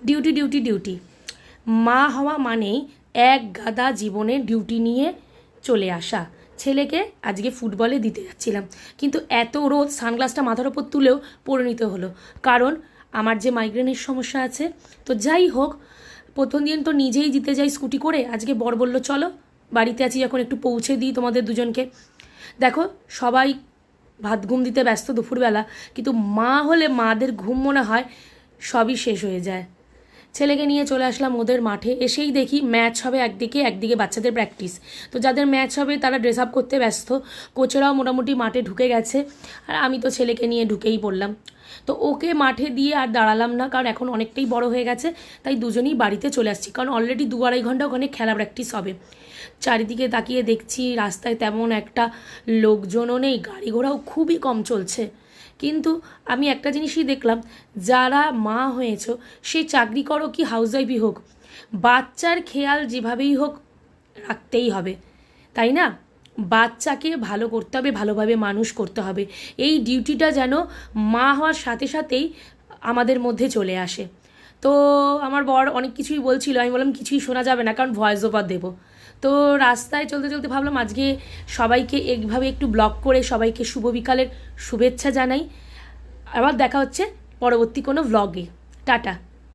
Duty duty duty. মা হওয়া মানেই এক গাদা জীবনের ডিউটি নিয়ে চলে আসা। ছেলেকে আজকে ফুটবলে দিতে যাচ্ছিলাম, কিন্তু এত রোদ সানগ্লাসটা মাথার ওপর তুলেও পরে নিতে হলো, কারণ আমার যে মাইগ্রেনের সমস্যা আছে। তো যাই হোক, প্রথম দিন তো নিজেই দিতে যাই স্কুটি করে, আজকে বর বললো চলো বাড়িতে আছি যখন একটু পৌঁছে দিই তোমাদের দুজনকে। দেখো সবাই ভাত ঘুম দিতে ব্যস্ত দুপুরবেলা, কিন্তু মা হলে মাদের ঘুম মনে হয় সবই শেষ হয়ে যায়। ছেলেকে নিয়ে চলে আসলাম ওদের মাঠে, এসেই দেখি ম্যাচ হবে একদিকে, একদিকে বাচ্চাদের প্র্যাকটিস। তো যাদের ম্যাচ হবে তারা ড্রেস আপ করতে ব্যস্ত, কোচেরাও মোটামুটি মাঠে ঢুকে গেছে, আর আমি তো ছেলেকে নিয়ে ঢুকেই পড়লাম। তো ওকে মাঠে দিয়ে আর দাঁড়ালাম না, কারণ এখন অনেকটাই বড় হয়ে গেছে, তাই দুজনেই বাড়িতে চলে আসছি, কারণ অলরেডি 2-2.5 ঘন্টা ওখানে খেলা প্র্যাকটিস হবে। চারিদিকে তাকিয়ে দেখছি রাস্তায় তেমন একটা লোকজনও নেই, গাড়ি ঘোড়াও খুবই কম চলছে। কিন্তু আমি একটা জিনিসই দেখলাম, যারা মা হয়েছো, সে চাকরি করো কি হাউসওয়াইফই হোক, বাচ্চার খেয়াল যেভাবেই হোক রাখতেই হবে, তাই না? বাচ্চাকে ভালো করতে হবে, ভালোভাবে মানুষ করতে হবে, এই ডিউটিটা যেন মা হওয়ার সাথে সাথেই আমাদের মধ্যে চলে আসে। তো আমার বর অনেক কিছুই বলছিল, আমি বললাম কিছুই শোনা যাবে না, কারণ ভয়েস ওভার দেবো। তো রাস্তায় চলতে চলতে ভাবলাম আজকে সবাইকে এইভাবে একটু ব্লগ করে সবাইকে শুভ বিকালের শুভেচ্ছা জানাই। আবার দেখা হচ্ছে পরবর্তী কোনো ভ্লগে। টাটা।